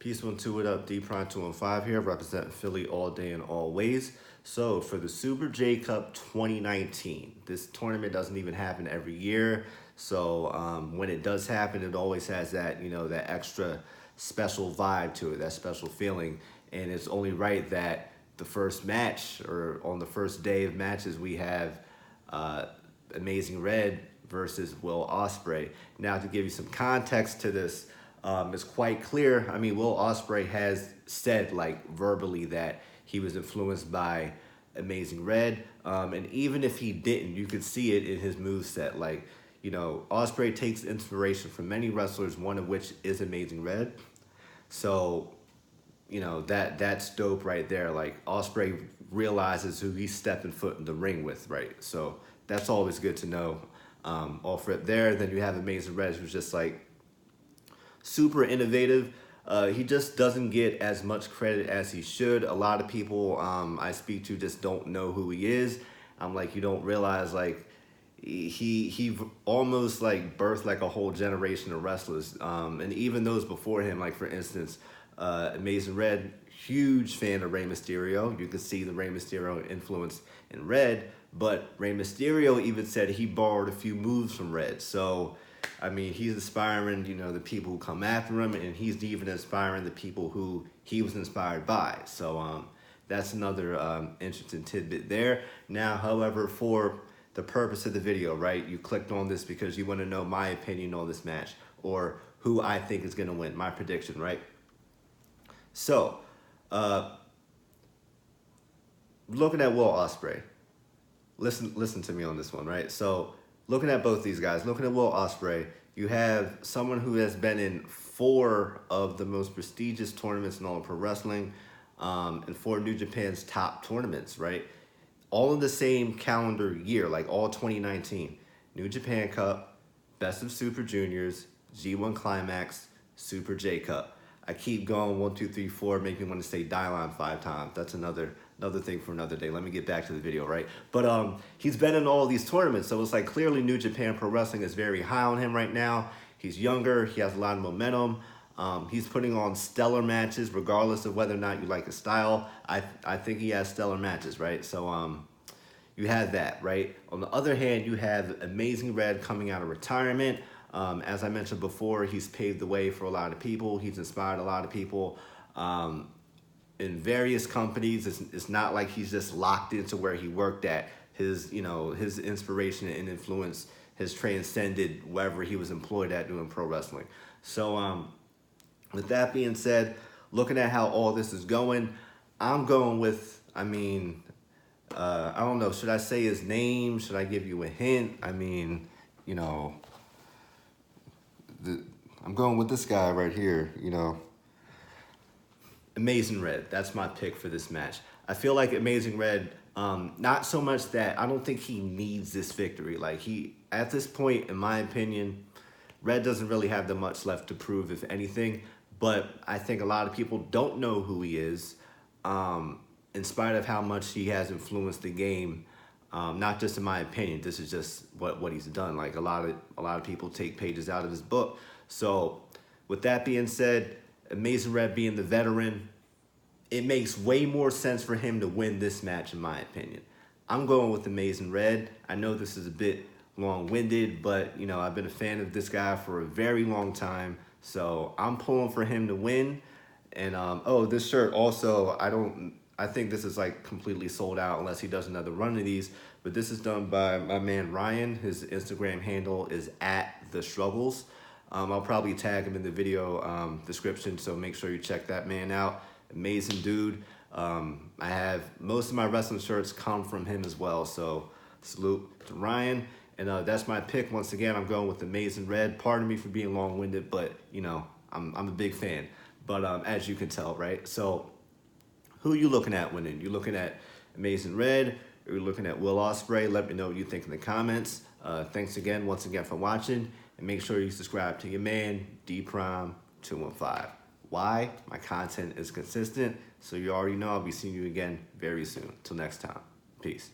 Peace, one, two, it up. D Prime 215 here, representing Philly all day and always. So for the Super J Cup 2019, this tournament doesn't even happen every year. So when it does happen, it always has that, that extra special vibe to it, that special feeling. And it's only right that the first match, or on the first day of matches, we have Amazing Red versus Will Ospreay. Now, to give you some context to this, it's quite clear. I mean, Will Ospreay has said, like, verbally that he was influenced by Amazing Red. And even if he didn't, you could see it in his moveset. Like, Ospreay takes inspiration from many wrestlers, one of which is Amazing Red. So, that's dope right there. Like, Ospreay realizes who he's stepping foot in the ring with, right? So that's always good to know. Off rip there. Then you have Amazing Red, who's just like super innovative. He just doesn't get as much credit as he should. A lot of people I speak to just don't know who he is. I'm like, you don't realize, like, he almost like birthed like a whole generation of wrestlers. And even those before him, like for instance, Amazing Red, huge fan of Rey Mysterio. You can see the Rey Mysterio influence in Red, but Rey Mysterio even said he borrowed a few moves from Red. So, I mean, he's inspiring, the people who come after him, and he's even inspiring the people who he was inspired by. So, that's another interesting tidbit there. Now, however, for the purpose of the video, right, you clicked on this because you want to know my opinion on this match, or who I think is going to win, my prediction, right? So, looking at Will Ospreay, listen to me on this one, right? So, looking at both these guys, looking at Will Ospreay, you have someone who has been in 4 of the most prestigious tournaments in all of pro wrestling, and 4 New Japan's top tournaments, right? All in the same calendar year, like all 2019. New Japan Cup, Best of Super Juniors, G1 Climax, Super J Cup. I keep going, 1, 2, 3, 4, make me want to say Dylon 5 times. That's another thing for another day. Let me get back to the video, right? But he's been in all these tournaments, so it's like clearly New Japan Pro Wrestling is very high on him right now. He's younger, he has a lot of momentum. He's putting on stellar matches, regardless of whether or not you like his style. I think he has stellar matches, right? So you have that, right? On the other hand, you have Amazing Red coming out of retirement. As I mentioned before, he's paved the way for a lot of people. He's inspired a lot of people in various companies. It's not like he's just locked into where he worked at. His inspiration and influence has transcended wherever he was employed at doing pro wrestling. So with that being said, looking at how all this is going, I'm going with, I don't know, should I say his name? Should I give you a hint? I'm going with this guy right here, Amazing Red. That's my pick for this match. I feel like Amazing Red, not so much that I don't think he needs this victory. Like, at this point, in my opinion, Red doesn't really have that much left to prove, if anything. But I think a lot of people don't know who he is, in spite of how much he has influenced the game. Not just in my opinion, this is just what he's done. Like, a lot of people take pages out of his book. So with that being said, Amazing Red being the veteran, it makes way more sense for him to win this match, in my opinion. I'm going with Amazing Red. I know this is a bit long-winded, but I've been a fan of this guy for a very long time, so I'm pulling for him to win. And oh, this shirt also, I think this is like completely sold out unless he does another run of these. But this is done by my man Ryan. His Instagram handle is @thestruggles. I'll probably tag him in the video description, so make sure you check that man out. Amazing dude. I have most of my wrestling shirts come from him as well, so salute to Ryan. And that's my pick. Once again, I'm going with Amazing Red. Pardon me for being long-winded, but I'm a big fan. But as you can tell, right? So who are you looking at winning? You looking at Amazing Red, or you looking at Will Ospreay? Let me know what you think in the comments. Thanks again, once again, for watching. And make sure you subscribe to your man, D Prime 215. Why? My content is consistent, so you already know I'll be seeing you again very soon. Till next time. Peace.